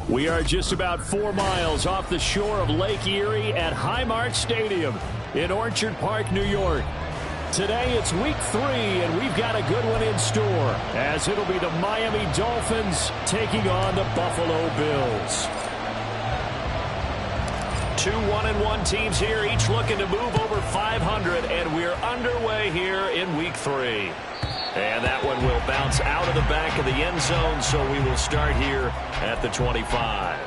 We are just about 4 miles off the shore of Lake Erie at Highmark Stadium in Orchard Park, New York. Today it's week 3, and we've got a good one in store, as it'll be the Miami Dolphins taking on the Buffalo Bills. 2 1-1 teams here, each looking to move over 500, and we're underway here in week 3. And that one will bounce out of the back of the end zone, so we will start here at the 25.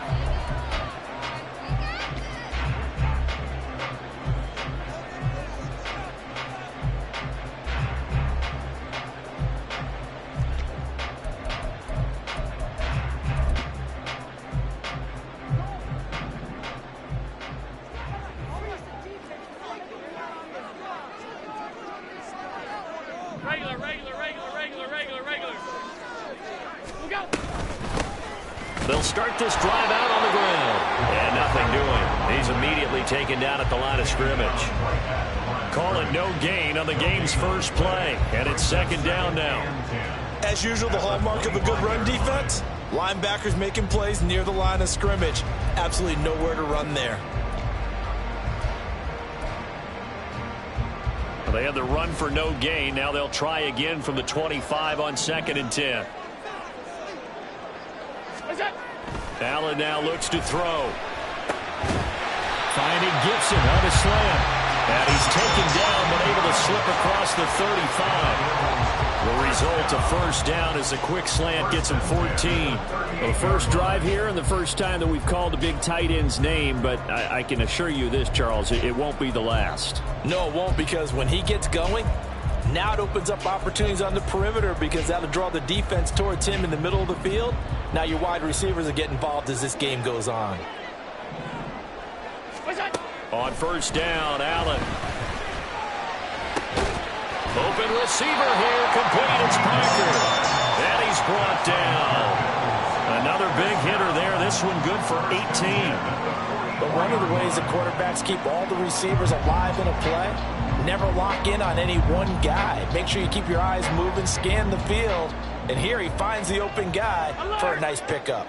They'll start this drive out on the ground. And nothing doing. He's immediately taken down at the line of scrimmage. Call it no gain on the game's first play. And it's second down now. As usual, the hallmark of a good run defense, linebackers making plays near the line of scrimmage. Absolutely nowhere to run there. They had the run for no gain. Now they'll try again from the 25 on 2nd and 10. Allen now looks to throw. Finding Gibson on a slam. And he's taken down but able to slip across the 35. The result of first down is a quick slant gets him 14. The first drive here and the first time that we've called a big tight end's name, but I can assure you this, Charles, it won't be the last. No, it won't, because when he gets going, now it opens up opportunities on the perimeter, because that'll draw the defense towards him in the middle of the field. Now your wide receivers will get involved as this game goes on. On first down, Allen. Open receiver here, complete. It's Parker. And he's brought down. Another big hitter there. This one good for 18. But one of the ways that quarterbacks keep all the receivers alive in a play, never lock in on any one guy. Make sure you keep your eyes moving, scan the field. And here he finds the open guy for a nice pickup.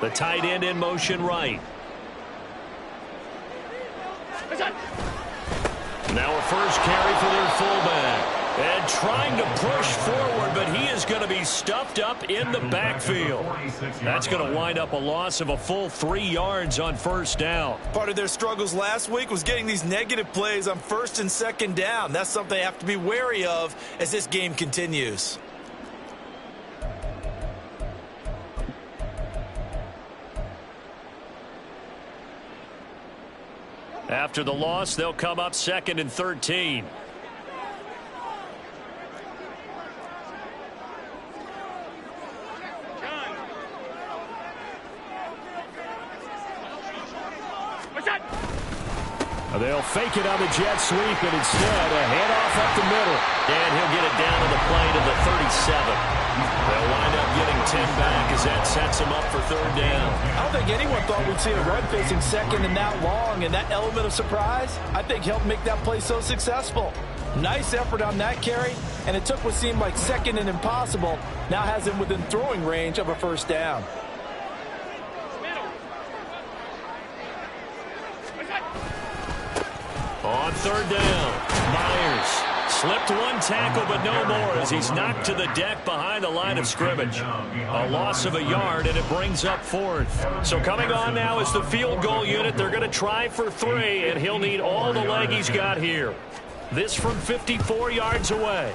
The tight end in motion right. Now a first carry for their fullback. And trying to push forward, but he is going to be stuffed up in the backfield. That's going to wind up a loss of a full 3 yards on first down. Part of their struggles last week was getting these negative plays on first and second down. That's something they have to be wary of as this game continues. After the loss, they'll come up 2nd and 13. They'll fake it on the jet sweep, and instead a handoff up the middle. And he'll get it down to the play to the 37. They'll wind up getting 10 back as that sets him up for third down. I don't think anyone thought we'd see a run facing second and that long, and that element of surprise, I think, helped make that play so successful. Nice effort on that carry, and it took what seemed like second and impossible, now has him within throwing range of a first down. On third down, Myers slipped one tackle, but no more as he's knocked to the deck behind the line of scrimmage. A loss of a yard, and it brings up 4th. So coming on now is the field goal unit. They're going to try for 3, and he'll need all the leg he's got here. This from 54 yards away.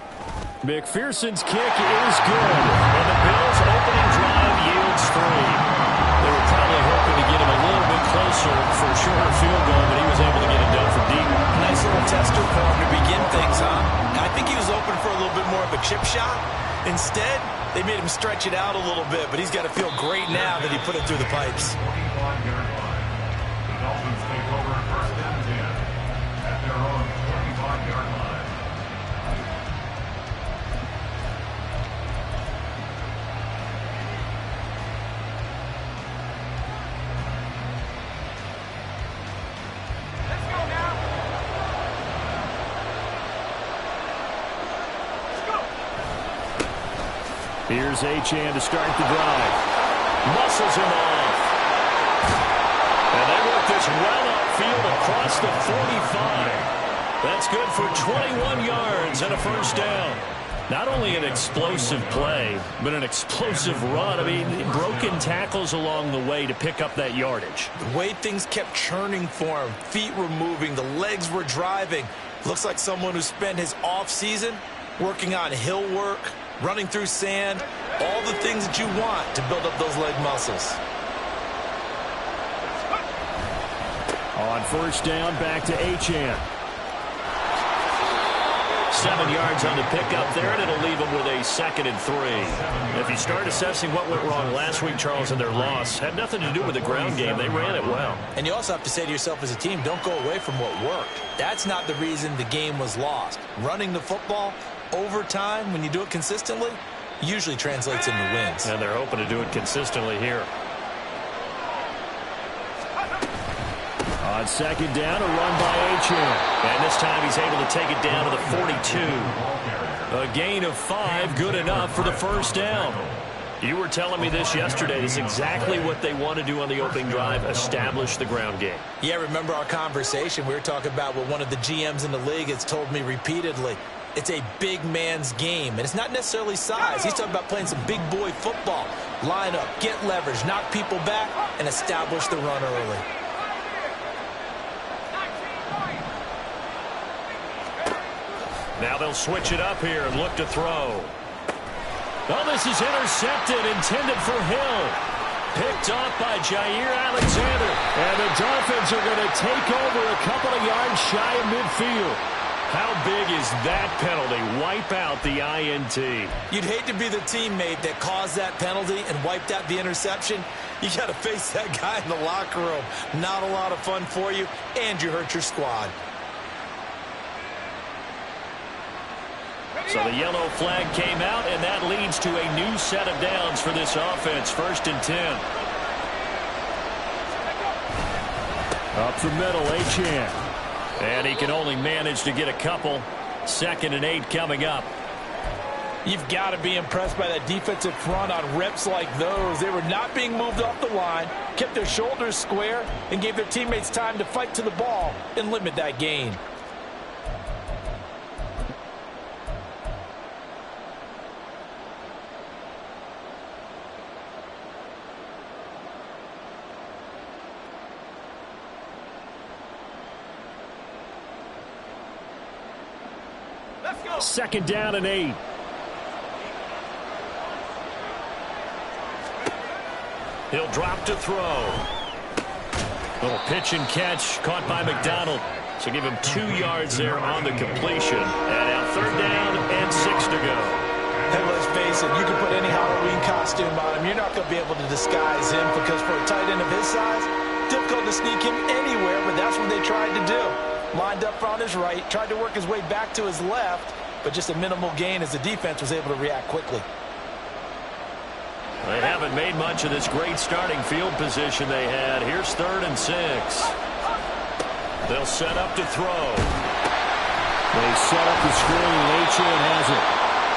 McPherson's kick is good, and the Bills' opening drive yields 3. They were probably hoping to get him a little bit closer for a shorter field goal, but he was able to get it done from deep. Nice little tester for him to begin things, huh? I think he was open for a little bit more of a chip shot. Instead, they made him stretch it out a little bit, but he's got to feel great now that he put it through the pipes. Here's Achane to start the drive. Muscles him off. And they work this well upfield across the 45. That's good for 21 yards and a first down. Not only an explosive play, but an explosive run. I mean, broken tackles along the way to pick up that yardage. The way things kept churning for him, feet were moving, the legs were driving. Looks like someone who spent his off-season working on hill work, running through sand, all the things that you want to build up those leg muscles. On first down, back to Achane. 7 yards on the pickup there, and it'll leave them with a 2nd and 3. If you start assessing what went wrong last week, Charles, in their loss, had nothing to do with the ground game. They ran it well. And you also have to say to yourself as a team, don't go away from what worked. That's not the reason the game was lost. Running the football over time, when you do it consistently, usually translates into wins. And they're hoping to do it consistently here. On second down, a run by Achane. And this time he's able to take it down to the 42. A gain of 5, good enough for the first down. You were telling me this yesterday. This is exactly what they want to do on the opening drive, establish the ground game. Yeah, remember our conversation? We were talking about what one of the GMs in the league has told me repeatedly. It's a big man's game, and it's not necessarily size. He's talking about playing some big boy football. Line up, get leverage, knock people back, and establish the run early. Now they'll switch it up here and look to throw. Oh, this is intercepted, intended for Hill. Picked off by Jair Alexander. And the Dolphins are going to take over a couple of yards shy of midfield. How big is that penalty? Wipe out the INT. You'd hate to be the teammate that caused that penalty and wiped out the interception. You got to face that guy in the locker room. Not a lot of fun for you, and you hurt your squad. So the yellow flag came out, and that leads to a new set of downs for this offense. 1st and 10. Up the middle, Achane. And he can only manage to get a couple. 2nd and 8 coming up. You've got to be impressed by that defensive front on reps like those. They were not being moved off the line, kept their shoulders square, and gave their teammates time to fight to the ball and limit that gain. Let's go. 2nd down and 8. He'll drop to throw. Little pitch and catch caught by McDonald. So give him 2 yards there on the completion. And now 3rd down and 6 to go. Hey, let's face it, you can put any Halloween costume on him. You're not going to be able to disguise him because for a tight end of his size, difficult to sneak him anywhere, but that's what they tried to do. Lined up on his right, tried to work his way back to his left, but just a minimal gain as the defense was able to react quickly. They haven't made much of this great starting field position they had. Here's 3rd and 6. They'll set up to throw. They set up the screen. Achane has it.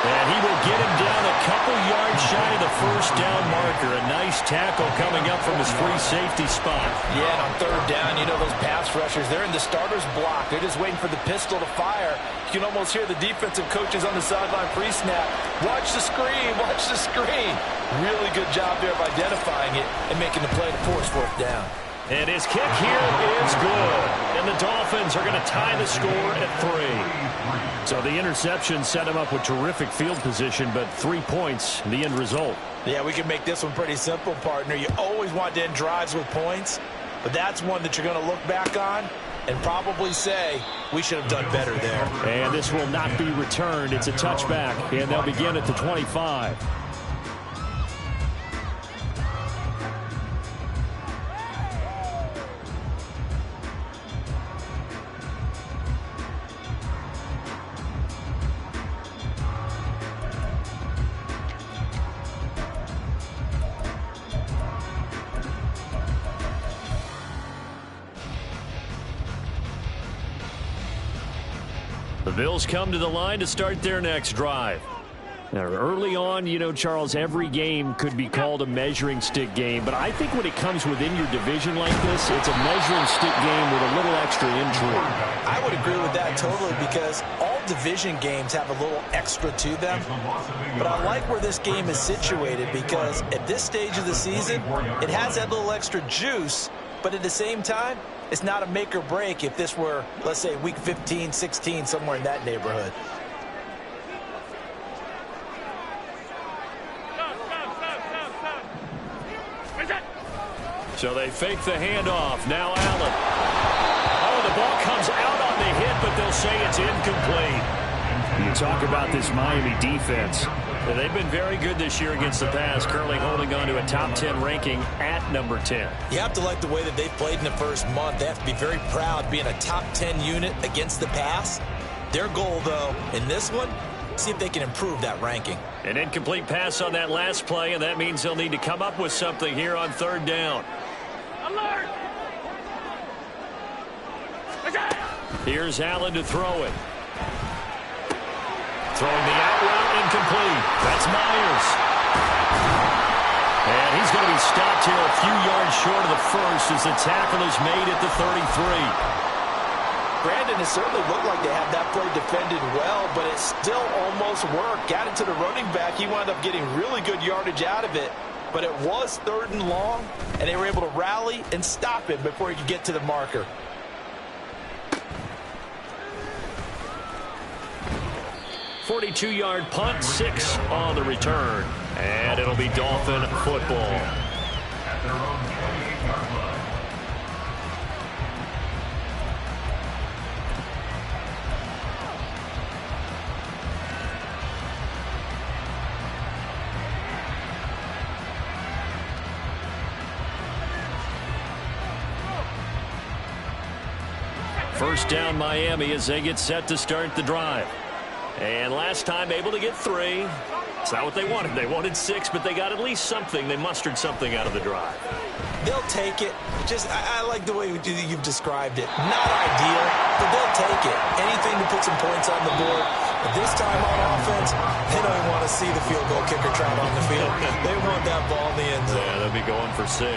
And he will get him down a couple yards shy of the first down marker. A nice tackle coming up from his free safety spot. Yeah, and on 3rd down, you know those pass rushers, they're in the starter's block. They're just waiting for the pistol to fire. You can almost hear the defensive coaches on the sideline pre-snap. Watch the screen, watch the screen. Really good job there of identifying it and making the play to force 4th down. And his kick here is good. And the Dolphins are going to tie the score at 3. So the interception set him up with terrific field position, but 3 points, the end result. Yeah, we can make this one pretty simple, partner. You always want to end drives with points, but that's one that you're going to look back on and probably say, we should have done better there. And this will not be returned. It's a touchback, and they'll begin at the 25. The Bills come to the line to start their next drive. Now, early on, you know, Charles, every game could be called a measuring stick game. But I think when it comes within your division like this, it's a measuring stick game with a little extra intrigue. I would agree with that totally because all division games have a little extra to them. But I like where this game is situated because at this stage of the season, it has that little extra juice. But at the same time, it's not a make or break if this were, let's say, week 15, 16, somewhere in that neighborhood. So they fake the handoff. Now Allen. Oh, the ball comes out on the hit, but they'll say it's incomplete. You talk about this Miami defense. Well, they've been very good this year against the pass, currently holding on to a top 10 ranking at number 10. You have to like the way that they've played in the first month. They have to be very proud being a top 10 unit against the pass. Their goal, though, in this one, see if they can improve that ranking. An incomplete pass on that last play, and that means they'll need to come up with something here on third down. Alert! Here's Allen to throw it. Throwing the out route, incomplete. That's Myers. And he's going to be stopped here a few yards short of the first as the tackle is made at the 33. Brandon, it certainly looked like they had that play defended well, but it still almost worked. Got it to the running back. He wound up getting really good yardage out of it. But it was 3rd and long, and they were able to rally and stop him before he could get to the marker. .42-yard punt, 6 on the return. And it'll be Dolphin football. First down Miami as they get set to start the drive. And last time able to get 3. It's not what they wanted. They wanted 6, but they got at least something. They mustered something out of the drive. They'll take it. Just, I like the way you've described it. Not ideal, but they'll take it. Anything to put some points on the board. But this time on offense, they don't even want to see the field goal kicker trot on the field. They want that ball in the end zone. Yeah, they'll be going for 6.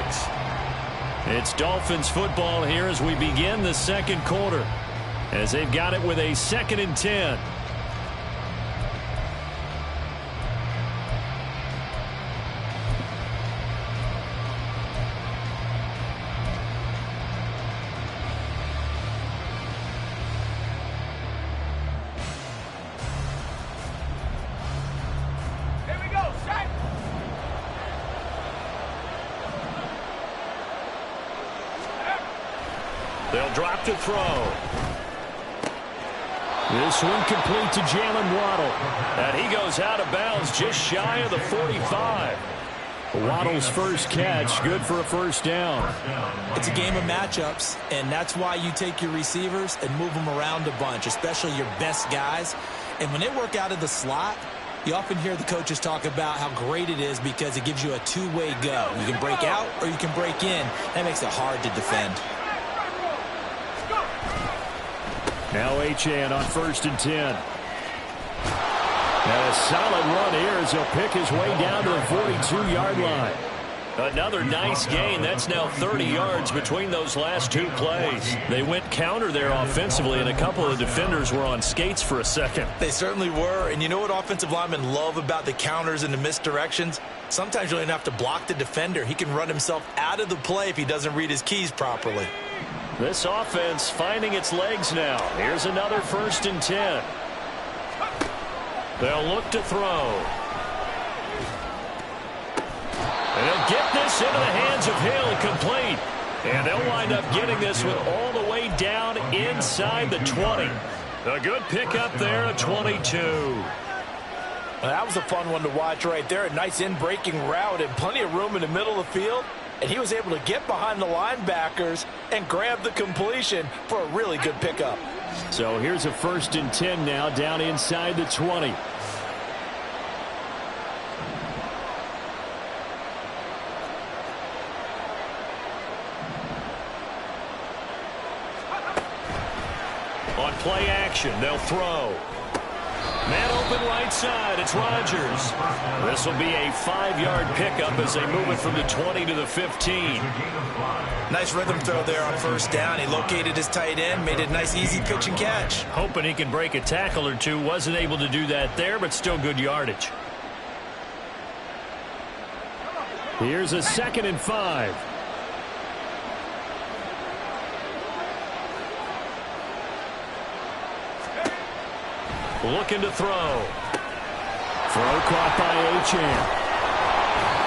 It's Dolphins football here as we begin the second quarter. As they've got it with a 2nd and 10. They'll drop to throw. This one complete to Jalen Waddle. And he goes out of bounds just shy of the 45. Waddle's first catch, good for a first down. It's a game of matchups, and that's why you take your receivers and move them around a bunch, especially your best guys. And when they work out of the slot, you often hear the coaches talk about how great it is because it gives you a two-way go. You can break out or you can break in. That makes it hard to defend. Now Achane on 1st and 10. And a solid run here as he'll pick his way down to the 42-yard line. Another nice gain. That's now 30 yards between those last 2 plays. They went counter there offensively, and a couple of defenders were on skates for a second. They certainly were. And you know what offensive linemen love about the counters and the misdirections? Sometimes you don't even have to block the defender. He can run himself out of the play if he doesn't read his keys properly. This offense finding its legs now. Here's another 1st and 10. They'll look to throw. And they'll get this into the hands of Hill, complete. And they'll wind up getting this one all the way down inside the 20. A good pickup there at 22. That was a fun one to watch right there. A nice in-breaking route and plenty of room in the middle of the field. And he was able to get behind the linebackers and grab the completion for a really good pickup. So here's a 1st and 10 now down inside the 20. On play action, they'll throw. Man open right side. It's Rodgers. This will be a 5-yard pickup as they move it from the 20 to the 15. Nice rhythm throw there on first down. He located his tight end, made it a nice, easy pitch and catch. Hoping he can break a tackle or two. Wasn't able to do that there, but still good yardage. Here's a 2nd and 5. Looking to throw. Throw caught by Achane.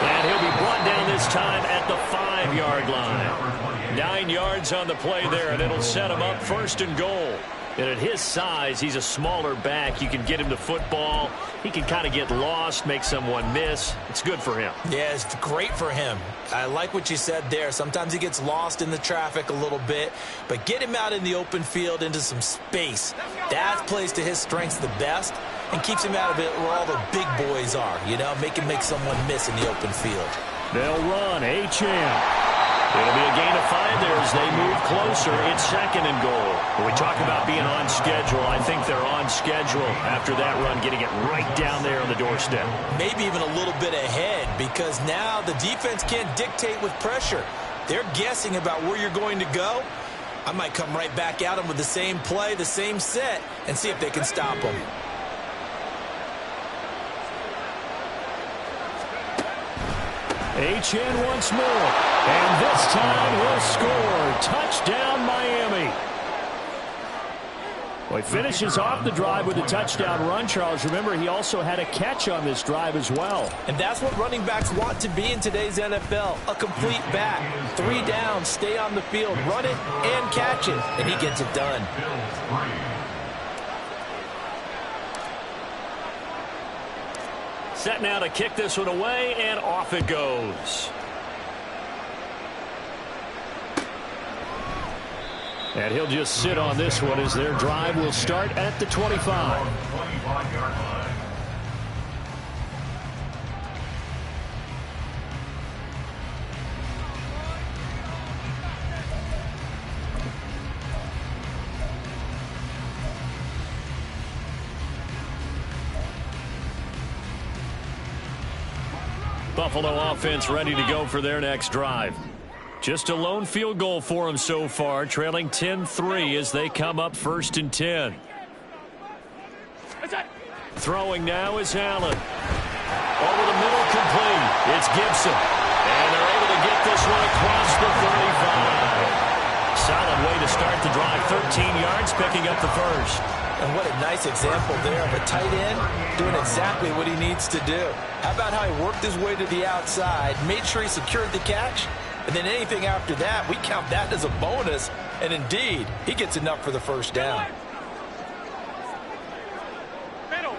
And he'll be brought down this time at the 5-yard line. 9 yards on the play there, and it'll set him up 1st and goal. And at his size, he's a smaller back. You can get him the football. He can kind of get lost, make someone miss. It's good for him. Yeah, it's great for him. I like what you said there. Sometimes he gets lost in the traffic a little bit, but get him out in the open field into some space. That plays to his strengths the best and keeps him out of it where all the big boys are, you know, make him make someone miss in the open field. They'll run. Achane. It'll be a gain of 5 there as they move closer. It's 2nd and goal. When we talk about being on schedule, I think they're on schedule after that run, getting it right down there on the doorstep. Maybe even a little bit ahead, because now the defense can't dictate with pressure. They're guessing about where you're going to go. I might come right back at them with the same play, the same set, and see if they can stop them. Achane once more, and this time he'll score. Touchdown, Miami. Well, he finishes off the drive with a touchdown run, Charles. Remember, he also had a catch on this drive as well. And that's what running backs want to be in today's NFL, a complete back. 3 downs, stay on the field, run it and catch it, and he gets it done. Set now to kick this one away, and off it goes. And he'll just sit on this one as their drive will start at the 25. Buffalo offense ready to go for their next drive. Just a lone field goal for them so far, trailing 10-3 as they come up 1st and 10. Throwing now is Allen. Over the middle, complete. It's Gibson. And they're able to get this one across the 35. Solid way to start the drive. 13 yards, picking up the first. And what a nice example there of a tight end doing exactly what he needs to do. How about how he worked his way to the outside, made sure he secured the catch, and then anything after that, we count that as a bonus. And indeed, he gets enough for the first down. Middle.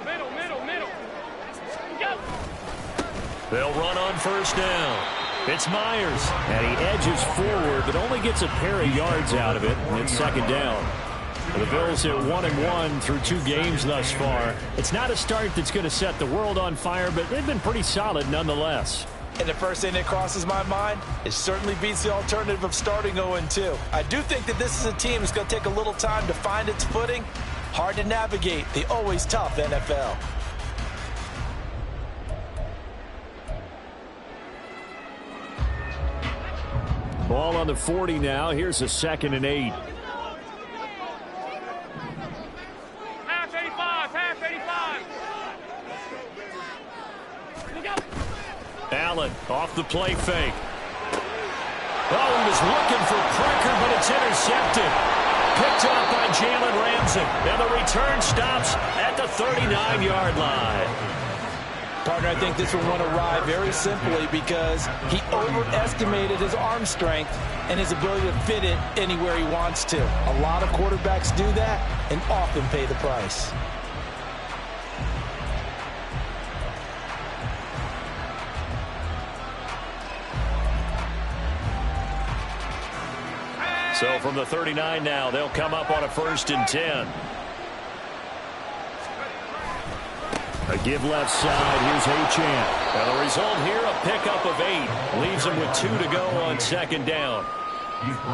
Go. They'll run on first down. It's Myers, and he edges forward, but only gets a pair of yards out of it, and it's 2nd down. The Bills at 1-1 through 2 games thus far. It's not a start that's going to set the world on fire, but they've been pretty solid nonetheless. And the first thing that crosses my mind, it certainly beats the alternative of starting 0-2. I do think that this is a team that's going to take a little time to find its footing. Hard to navigate the always tough NFL. Ball on the 40 now. Here's a 2nd and 8. Half 85. Allen off the play fake. Oh, he was looking for Pricker, but it's intercepted. Picked up by Jalen Ramsey. And the return stops at the 39-yard line. Partner, I think this one went awry very simply because he overestimated his arm strength and his ability to fit it anywhere he wants to. A lot of quarterbacks do that and often pay the price. So from the 39 now, they'll come up on a 1st and 10. A give left side. Here's Achane. And the result here, a pickup of 8. Leaves him with 2 to go on 2nd down.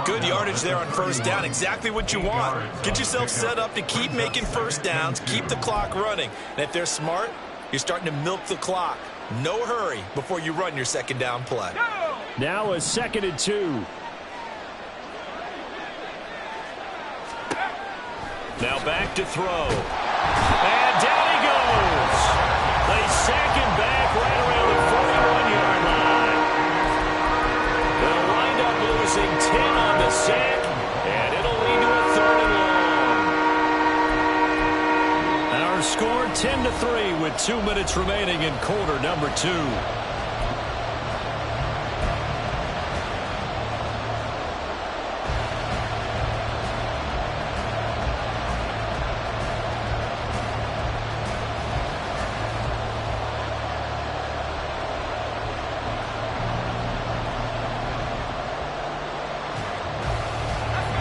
Good yardage there on first down. Exactly what you want. Get yourself set up to keep making first downs, keep the clock running. And if they're smart, you're starting to milk the clock. No hurry before you run your second down play. Now a 2nd and 2. Now back to throw. And down he goes. They sack him back right around the 41-yard line. They'll wind up losing 10 on the sack, and it'll lead to a 3rd and long. Our score 10-3 with 2 minutes remaining in quarter number 2.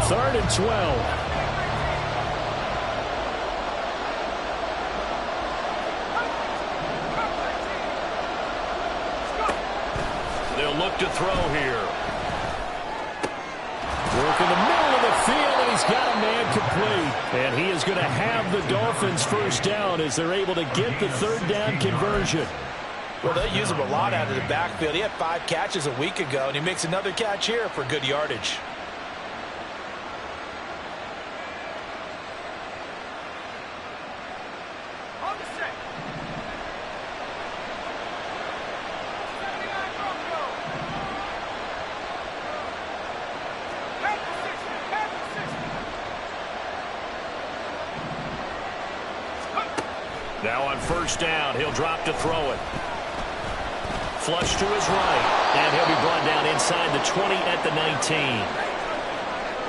Third and 12. They'll look to throw here. Work in the middle of the field, and he's got a man complete. And he is going to have the Dolphins first down as they're able to get the 3rd down conversion. Well, they use him a lot out of the backfield. He had 5 catches a week ago, and he makes another catch here for good yardage. Now on first down, he'll drop to throw it. Flush to his right, and he'll be brought down inside the 20 at the 19.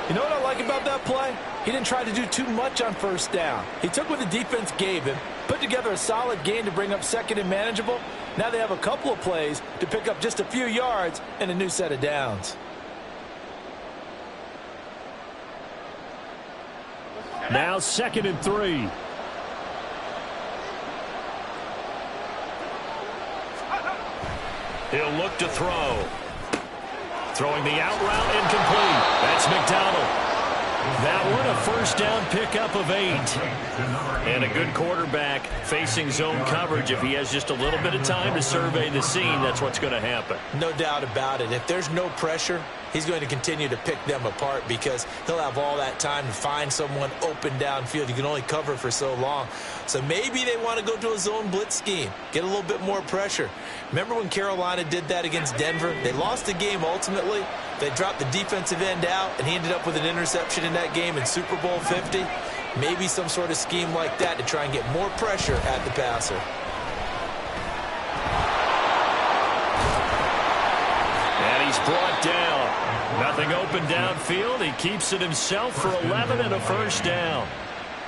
You know what I like about that play? He didn't try to do too much on first down. He took what the defense gave him, put together a solid gain to bring up 2nd and manageable. Now they have a couple of plays to pick up just a few yards and a new set of downs. Now 2nd and 3. He'll look to throw. Throwing the out route incomplete. That's McDonald. That one a first down pickup of 8. And a good quarterback facing zone coverage. If he has just a little bit of time to survey the scene, that's what's going to happen. No doubt about it. If there's no pressure, he's going to continue to pick them apart because he'll have all that time to find someone open downfield. You can only cover for so long. So maybe they want to go to a zone blitz scheme, get a little bit more pressure. Remember when Carolina did that against Denver? They lost the game ultimately. They dropped the defensive end out, and he ended up with an interception in that game in Super Bowl 50. Maybe some sort of scheme like that to try and get more pressure at the passer. And he's brought down. Nothing open downfield. He keeps it himself for 11 and a first down.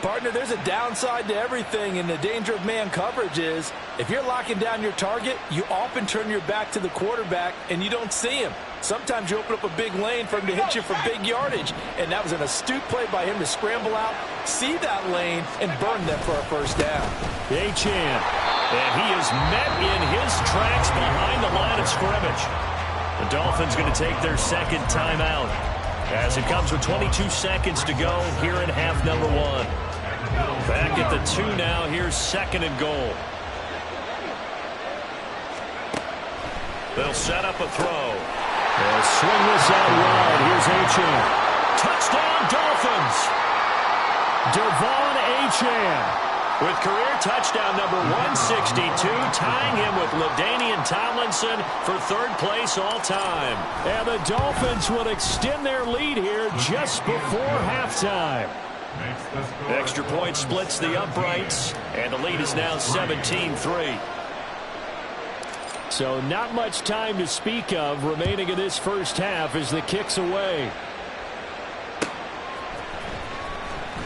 Partner, there's a downside to everything, and the danger of man coverage is if you're locking down your target, you often turn your back to the quarterback and you don't see him. Sometimes you open up a big lane for him to hit you for big yardage, and that was an astute play by him to scramble out, see that lane, and burn them for a first down. Achane, and he is met in his tracks behind the line of scrimmage. The Dolphins going to take their 2nd timeout as it comes with 22 seconds to go here in half number 1. Back at the 2 now. Here's 2nd and goal. They'll set up a throw. They'll swing this out wide. Here's Achane. Touchdown, Dolphins. Devon Achane with career touchdown number 162, tying him with LaDainian Tomlinson for 3rd place all time. And the Dolphins will extend their lead here just before halftime. Extra point splits the uprights, and the lead is now 17-3. So not much time to speak of remaining in this first half as the kick's away.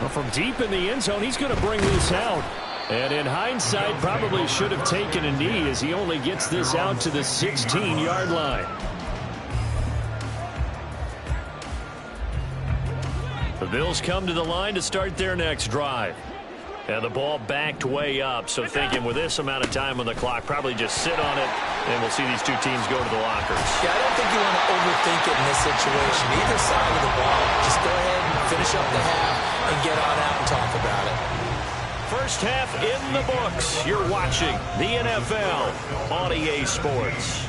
Well, from deep in the end zone, he's going to bring this out. And in hindsight, probably should have taken a knee as he only gets this out to the 16-yard line. The Bills come to the line to start their next drive. And the ball backed way up, so thinking with this amount of time on the clock, probably just sit on it, and we'll see these two teams go to the lockers. Yeah, I don't think you want to overthink it in this situation. Either side of the ball, just go ahead and finish up the half and get on out and talk about it. First half in the books. You're watching the NFL on EA Sports.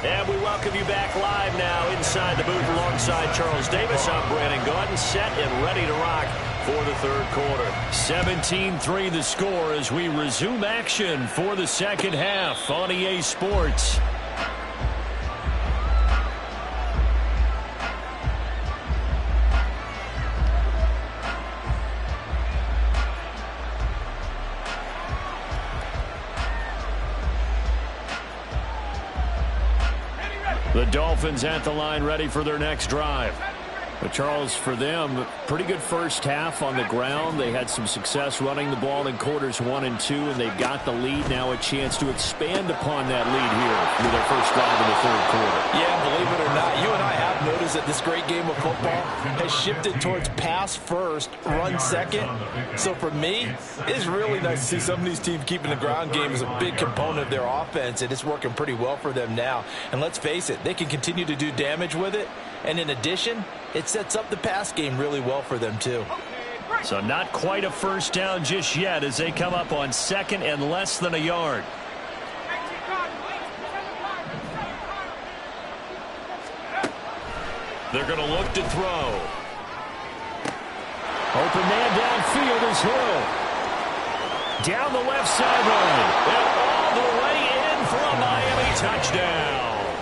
And we welcome you back live now inside the booth alongside Charles Davis. I'm Brandon Gaudin, set and ready to rock for the third quarter. 17-3 the score as we resume action for the second half on EA Sports. The Dolphins at the line ready for their next drive. But Charles, for them, pretty good first half on the ground. They had some success running the ball in quarters 1 and 2, and they've got the lead now, a chance to expand upon that lead here with their first drive in the third quarter. Yeah, believe it or not, you and I have noticed that this great game of football has shifted towards pass first, run second. So for me, it's really nice to see some of these teams keeping the ground game as a big component of their offense, and it's working pretty well for them now. And let's face it, they can continue to do damage with it. And in addition, it sets up the pass game really well for them, too. So not quite a first down just yet as they come up on second and less than a yard. They're going to look to throw. Open man downfield is Hill. Down the left sideline. And all the way in for a Miami touchdown.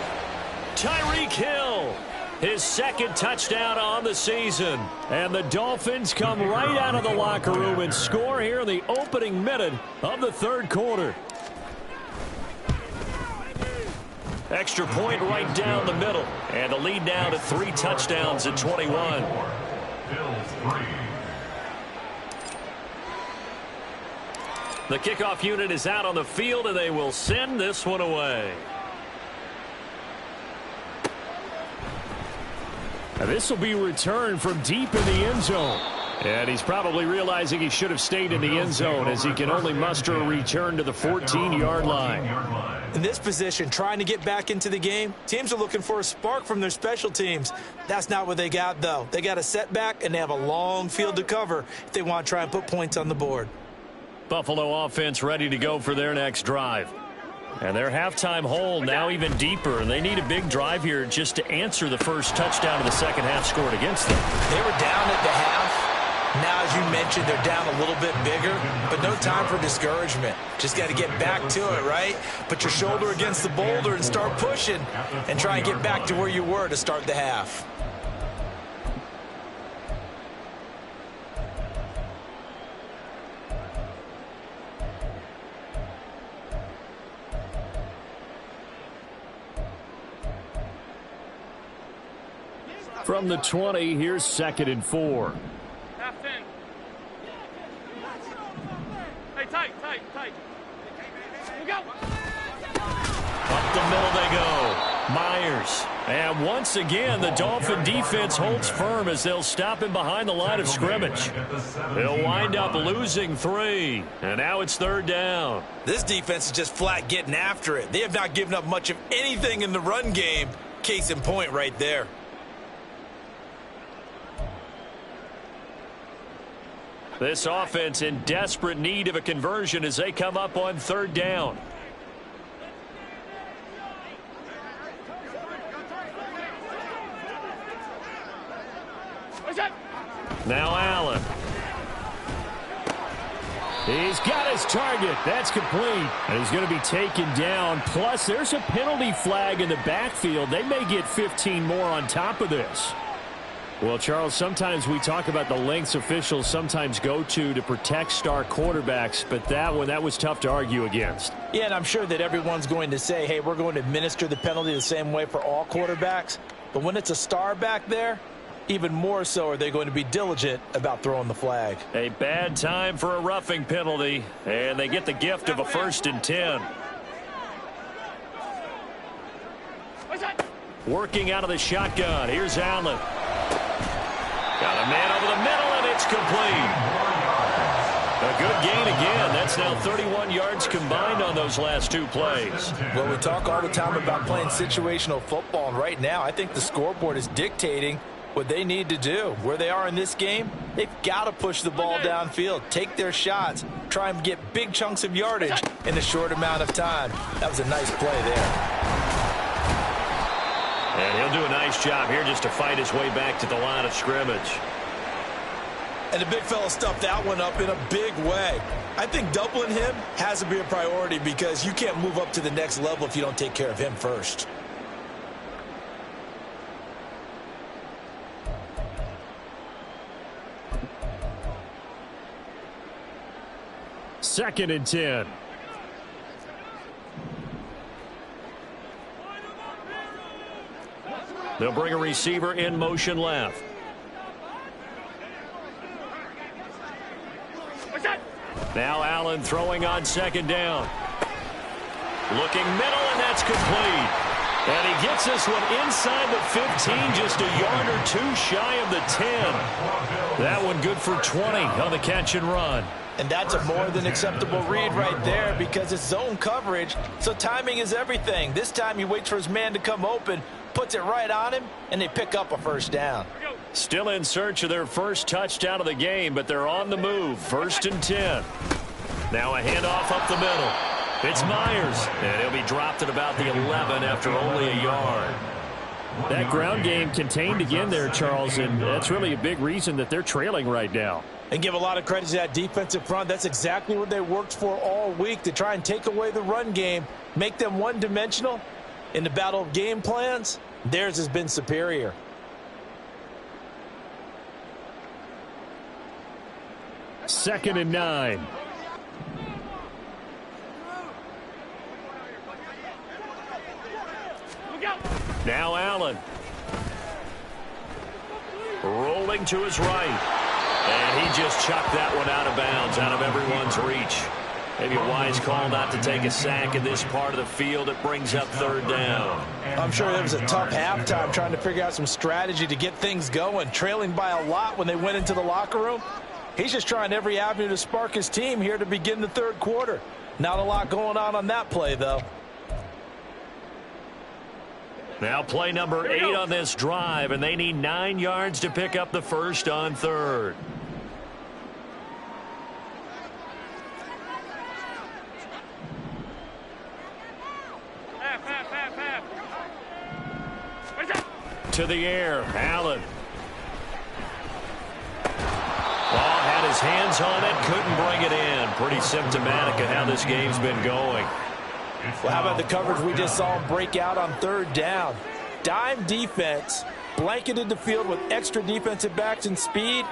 Tyreek Hill. His second touchdown on the season. And the Dolphins come right out of the locker room and score here in the opening minute of the third quarter. Extra point right down the middle. And the lead now to 3 touchdowns at 21. The kickoff unit is out on the field, and they will send this one away. Now this will be returned from deep in the end zone. And he's probably realizing he should have stayed in the end zone as he can only muster a return to the 14-yard line. In this position, trying to get back into the game, teams are looking for a spark from their special teams. That's not what they got, though. They got a setback, and they have a long field to cover if they want to try and put points on the board. Buffalo offense ready to go for their next drive. And their halftime hole now even deeper, and they need a big drive here just to answer the first touchdown of the second half scored against them. They were down at the half. Now, as you mentioned, they're down a little bit bigger, but no time for discouragement. Just got to get back to it, right? Put your shoulder against the boulder and start pushing and try and get back to where you were to start the half. From the 20, here's 2nd and 4. Half 10. Hey, tight. Here we go. Up the middle they go. Myers. And once again, the Dolphin defense holds firm as they'll stop him behind the line of scrimmage. They'll wind up losing 3. And now it's 3rd down. This defense is just flat getting after it. They have not given up much of anything in the run game. Case in point right there. This offense in desperate need of a conversion as they come up on 3rd down. Now Allen. He's got his target. That's complete. And he's going to be taken down. Plus, there's a penalty flag in the backfield. They may get 15 more on top of this. Well, Charles, sometimes we talk about the lengths officials sometimes go to protect star quarterbacks, but that was tough to argue against. Yeah, and I'm sure that everyone's going to say, hey, we're going to administer the penalty the same way for all quarterbacks. But when it's a star back there, even more so are they going to be diligent about throwing the flag. A bad time for a roughing penalty, and they get the gift of a 1st and 10. Working out of the shotgun. Here's Allen. Got a man over the middle, and it's complete. A good gain again. That's now 31 yards combined on those last 2 plays. Well, we talk all the time about playing situational football, and right now I think the scoreboard is dictating what they need to do. Where they are in this game, they've got to push the ball downfield, take their shots, try and get big chunks of yardage in a short amount of time. That was a nice play there. And he'll do a nice job here just to fight his way back to the line of scrimmage. And the big fella stuffed that one up in a big way. I think doubling him has to be a priority because you can't move up to the next level if you don't take care of him first. Second and 10. They'll bring a receiver in motion left. Now Allen throwing on 2nd down. Looking middle, and that's complete. And he gets this one inside the 15, just a yard or 2 shy of the 10. That one good for 20 on the catch and run. And that's a more than acceptable read right there because it's zone coverage, so timing is everything. This time he waits for his man to come open, puts it right on him, and they pick up a 1st down. Still in search of their first touchdown of the game, but they're on the move. 1st and 10. Now a handoff up the middle. It's Myers, and he'll be dropped at about the 11 after only a yard. That ground game contained again there, Charles, and that's really a big reason that they're trailing right now. And give a lot of credit to that defensive front. That's exactly what they worked for all week, to try and take away the run game, make them one-dimensional. In the battle of game plans, theirs has been superior. Second and 9. Now Allen. Rolling to his right. And he just chucked that one out of bounds, out of everyone's reach. Maybe a wise call not to take a sack in this part of the field. It brings up 3rd down. I'm sure there was a tough halftime trying to figure out some strategy to get things going, trailing by a lot when they went into the locker room. He's just trying every avenue to spark his team here to begin the 3rd quarter. Not a lot going on that play, though. Now play number 8 on this drive, and they need 9 yards to pick up the 1st on 3rd. To the air, Allen. Ball had his hands on it, couldn't bring it in. Pretty symptomatic of how this game's been going. Well, how about the coverage we just saw him break out on 3rd down? Dime defense, blanketed the field with extra defensive backs and speed,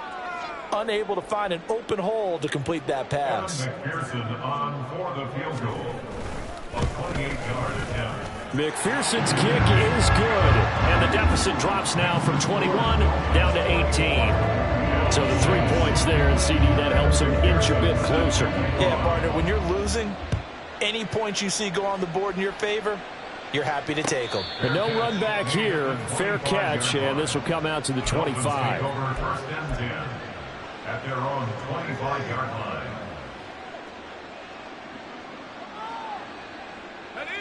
unable to find an open hole to complete that pass. McPherson on for the field goal. A 28-yard attempt. McPherson's kick is good, and the deficit drops now from 21 down to 18. So the 3 points there, and CD, that helps him inch a bit closer. Yeah, partner, when you're losing, any points you see go on the board in your favor, you're happy to take them. And no run back here. Fair catch, and this will come out to the 25. Over 1st and 10 at their own 25-yard line.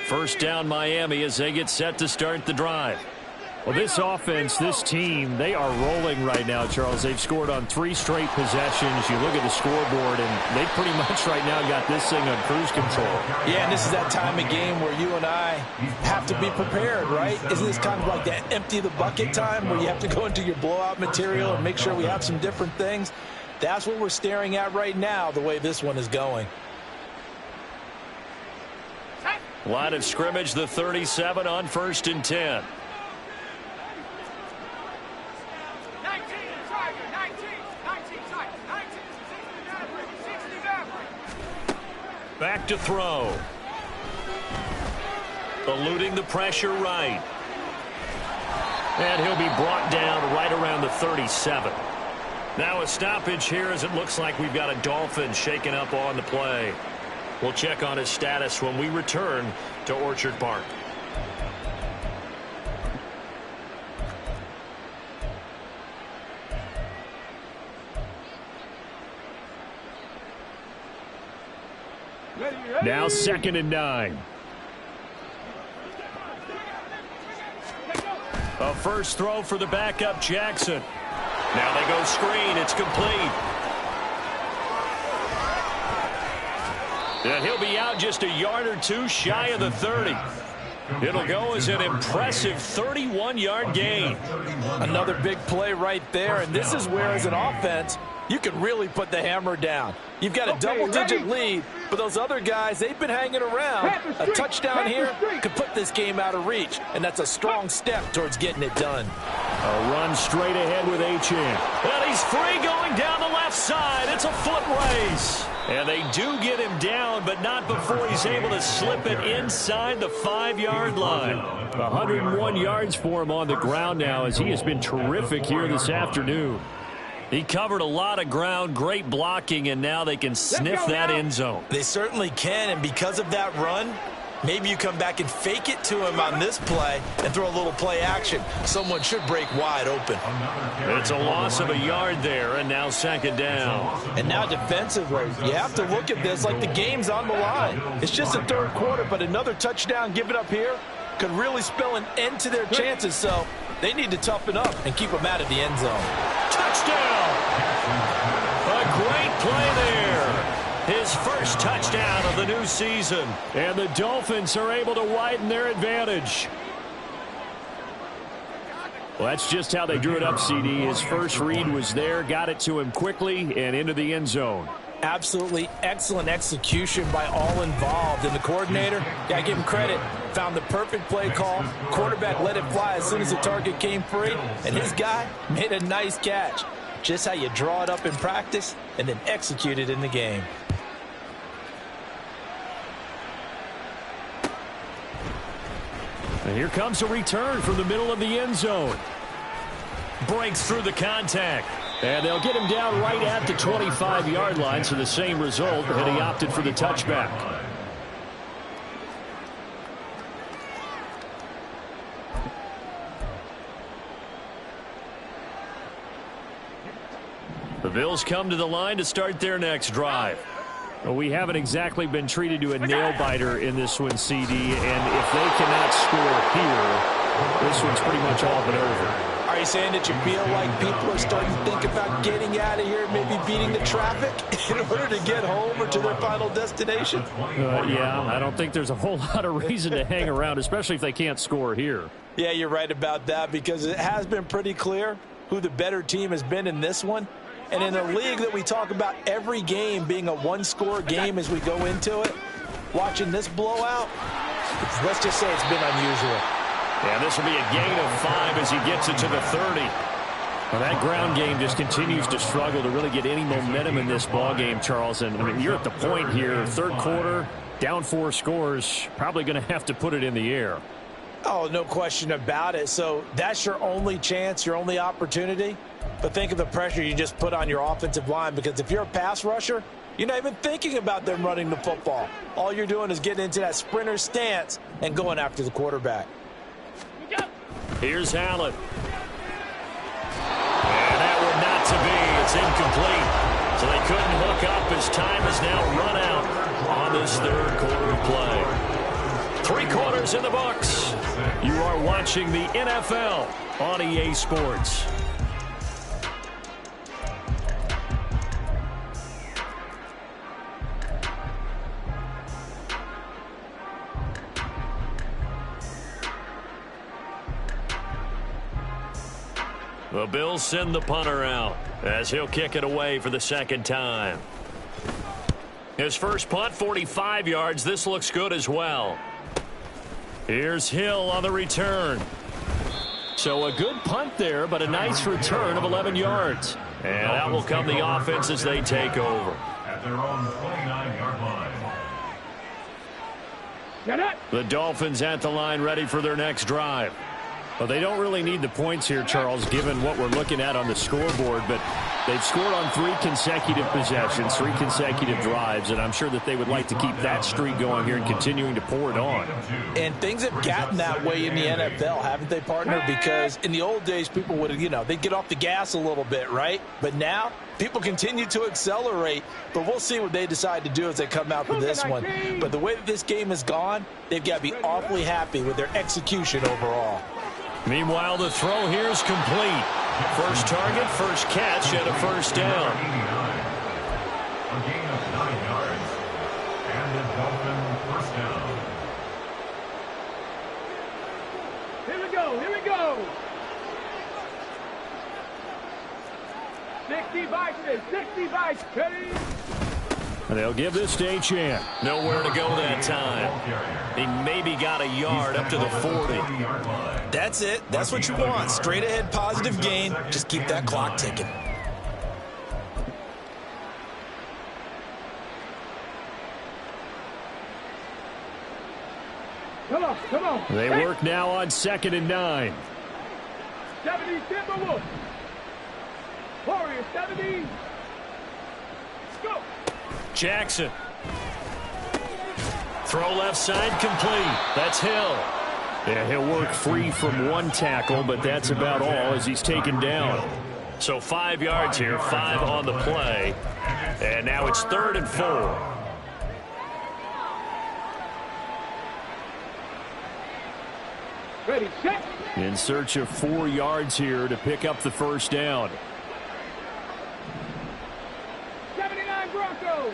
1st down Miami as they get set to start the drive. Well, this offense, this team, they are rolling right now, Charles. They've scored on 3 straight possessions. You look at the scoreboard, and they pretty much right now got this thing on cruise control. Yeah, and this is that time of game where you and I have to be prepared, right? Isn't this kind of like that empty the bucket time where you have to go into your blowout material and make sure we have some different things? That's what we're staring at right now, the way this one is going. Line of scrimmage, the 37 on 1st and 10. Back to throw. Eluding the pressure right. And he'll be brought down right around the 37. Now a stoppage here as it looks like we've got a Dolphin shaken up on the play. We'll check on his status when we return to Orchard Park. Now 2nd and 9. A first throw for the backup Jackson. Now they go screen. It's complete. And he'll be out just a yard or two shy of the 30. It'll go as an impressive 31-yard gain. Another big play right there, and this is where, as an offense, you can really put the hammer down. You've got a double-digit lead, but those other guys, they've been hanging around. A touchdown here could put this game out of reach, and that's a strong step towards getting it done. A run straight ahead with Achane. And he's free going down the left side. It's a foot race. And they do get him down, but not before he's able to slip it inside the 5-yard line. 101 yards for him on the ground now, as he has been terrific here this afternoon. He covered a lot of ground, great blocking, and now they can sniff that end zone. They certainly can, and because of that run, maybe you come back and fake it to him on this play and throw a little play action. Someone should break wide open. It's a loss of a yard there, and now 2nd down. And now defensively, you have to look at this like the game's on the line. It's just the 3rd quarter, but another touchdown given up here could really spell an end to their chances, so they need to toughen up and keep them out of the end zone. Touchdown! A great play there. His first touchdown of the new season. And the Dolphins are able to widen their advantage. Well, that's just how they drew it up, CD. His first read was there, got it to him quickly, and into the end zone. Absolutely excellent execution by all involved. And the coordinator, I give him credit, found the perfect play call. Quarterback let it fly as soon as the target came free, and his guy made a nice catch. Just how you draw it up in practice and then execute it in the game. And here comes a return from the middle of the end zone. Breaks through the contact. And they'll get him down right at the 25-yard line, so the same result, and he opted for the touchback. The Bills come to the line to start their next drive. Well, we haven't exactly been treated to a nail-biter in this one, CD, and if they cannot score here, this one's pretty much all but over. Are you saying that you feel like people are starting to think about getting out of here, maybe beating the traffic in order to get home or to their final destination? Yeah, I don't think there's a whole lot of reason to hang around, especially if they can't score here. Yeah, you're right about that, because it has been pretty clear who the better team has been in this one. And in a league that we talk about every game being a one-score game as we go into it, watching this blowout, let's just say it's been unusual. Yeah, this will be a gain of 5 as he gets it to the 30. Well, that ground game just continues to struggle to really get any momentum in this ball game, Charles. And I mean, you're at the point here, 3rd quarter, down 4 scores, probably going to have to put it in the air. Oh, no question about it. So that's your only chance, your only opportunity. But think of the pressure you just put on your offensive line, because if you're a pass rusher, you're not even thinking about them running the football. All you're doing is getting into that sprinter stance and going after the quarterback. Here's Allen. And that one not to be. It's incomplete. So they couldn't hook up as time is now run out on this 3rd quarter of play. 3 quarters in the books. You are watching the NFL on EA Sports. The Bills send the punter out as he'll kick it away for the 2nd time. His first punt, 45 yards. This looks good as well. Here's Hill on the return. So a good punt there, but a nice return of 11 yards. And that will come the offense as they take over. At their own 29-yard line. The Dolphins at the line ready for their next drive. Well, they don't really need the points here, Charles, given what we're looking at on the scoreboard, but they've scored on 3 consecutive possessions, 3 consecutive drives, and I'm sure that they would like to keep that streak going here and continuing to pour it on. And things have gotten that way in the NFL, haven't they, partner? Because in the old days, people would, they'd get off the gas a little bit, right? But now, people continue to accelerate, but we'll see what they decide to do as they come out for this one. But the way that this game has gone, they've got to be awfully happy with their execution overall. Meanwhile, the throw here is complete. First target, first catch, and a first down. A gain of 9 yards. And the Dolphin first down. Here we go. Here we go. 60 Vikings. 60 Vikings. Ready? And they'll give this to Achane. Nowhere to go that time. He maybe got a yard up to the 40. That's it. That's what you want. Straight ahead positive gain. Just keep that clock ticking. Come on, come on. They work now on 2nd and 9. 70 Timberwolves. Warriors 70. Go. Jackson. Throw left side complete. That's Hill. Yeah, he'll work free from 1 tackle, but that's about all as he's taken down. So 5 yards here, 5 on the play. And now it's 3rd and 4. Ready, check. In search of 4 yards here to pick up the first down. 79 Broncos.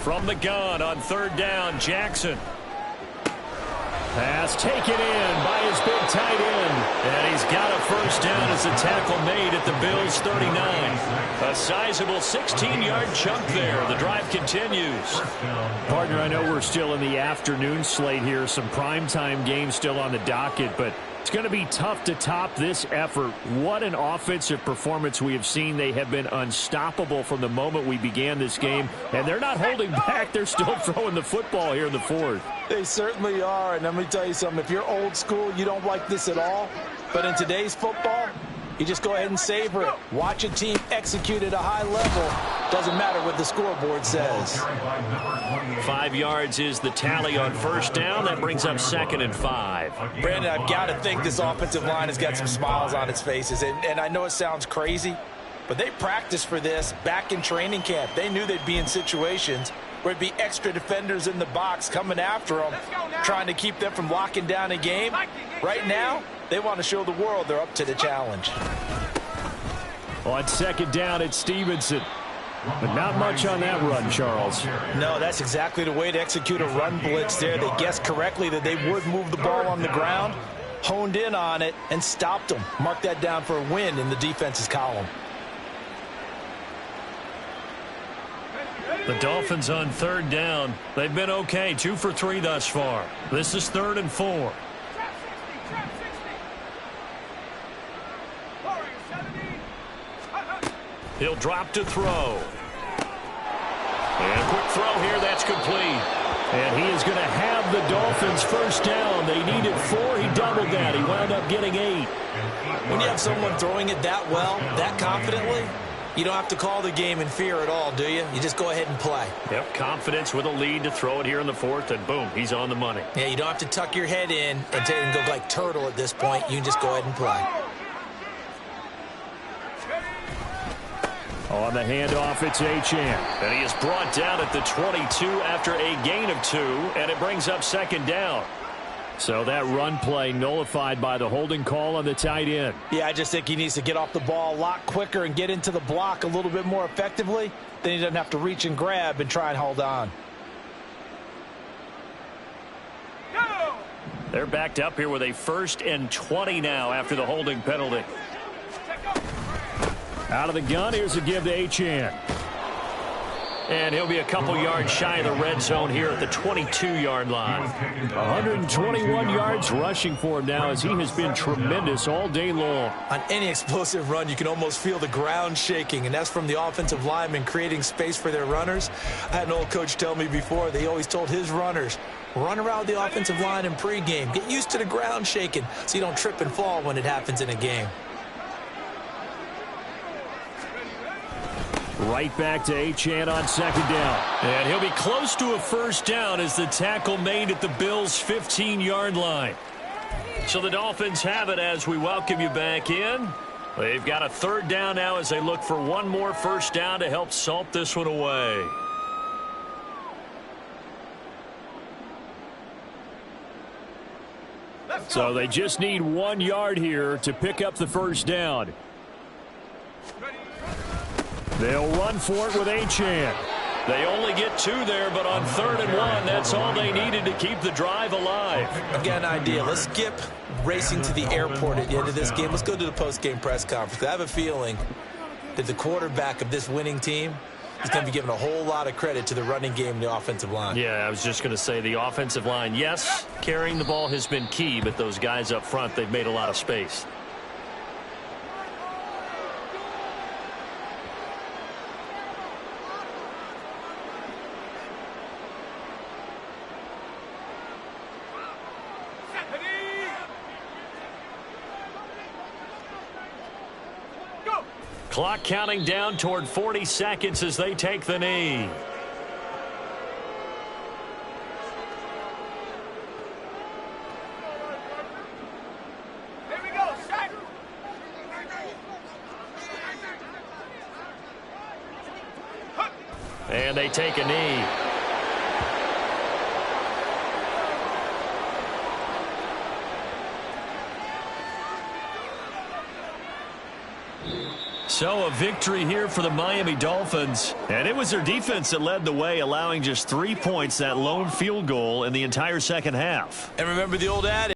From the gun on 3rd down, Jackson. Pass taken in by his big tight end. And he's got a first down as the tackle made at the Bills' 39. A sizable 16-yard chunk there. The drive continues. Partner, I know we're still in the afternoon slate here. Some primetime games still on the docket, but it's going to be tough to top this effort. What an offensive performance we have seen. They have been unstoppable from the moment we began this game, and they're not holding back. They're still throwing the football here in the 4th. They certainly are, and let me tell you something. If you're old school, you don't like this at all. But in today's football, you just go ahead and savor it. Watch a team execute at a high level. Doesn't matter what the scoreboard says. 5 yards is the tally on first down. That brings up 2nd and 5. Brandon, I've got to think this offensive line has got some smiles on its faces. And I know it sounds crazy, but they practiced for this back in training camp. They knew they'd be in situations where it'd be extra defenders in the box coming after them, trying to keep them from locking down a game. Right now, they want to show the world they're up to the challenge. On 2nd down, it's Stevenson. But not much on that run, Charles. No, that's exactly the way to execute a run blitz there. They guessed correctly that they would move the ball on the ground, honed in on it, and stopped them. Mark that down for a win in the defense's column. The Dolphins on 3rd down. They've been okay, 2 for 3 thus far. This is 3rd and 4. He'll drop to throw. And a quick throw here, that's complete. And he is going to have the Dolphins first down. They needed 4. He doubled that. He wound up getting 8. When you have someone throwing it that well, that confidently, you don't have to call the game in fear at all, do you? You just go ahead and play. Yep, confidence with a lead to throw it here in the 4th, and boom, he's on the money. Yeah, you don't have to tuck your head in and go like turtle at this point. You can just go ahead and play. On the handoff, it's Achane. And he is brought down at the 22 after a gain of 2, and it brings up 2nd down. So that run play nullified by the holding call on the tight end. Yeah, I just think he needs to get off the ball a lot quicker and get into the block a little bit more effectively. Then he doesn't have to reach and grab and try and hold on. They're backed up here with a 1st and 20 now after the holding penalty. Out of the gun, here's a give to Achane. And he'll be a couple yards shy of the red zone here at the 22-yard line. 121 yards rushing for him now as he has been tremendous all day long. On any explosive run, you can almost feel the ground shaking, and that's from the offensive linemen creating space for their runners. I had an old coach tell me before, they always told his runners, run around the offensive line in pregame. Get used to the ground shaking so you don't trip and fall when it happens in a game. Right back to Achane on second down. And he'll be close to a first down as the tackle made at the Bills' 15-yard line. So the Dolphins have it as we welcome you back in. They've got a third down now as they look for one more first down to help salt this one away. So they just need 1 yard here to pick up the first down. They'll run for it with Achane. They only get 2 there, but on 3rd and 1, that's all they needed to keep the drive alive. I've got an idea. Let's skip racing to the airport at the end of this game. Let's go to the post-game press conference. I have a feeling that the quarterback of this winning team is going to be giving a whole lot of credit to the running game and the offensive line. Yeah, I was just going to say the offensive line, yes, carrying the ball has been key, but those guys up front, they've made a lot of space. Clock counting down toward 40 seconds as they take the knee. Here we go, set. And they take a knee. So a victory here for the Miami Dolphins. And it was their defense that led the way, allowing just 3 points, that lone field goal in the entire second half. And remember the old adage.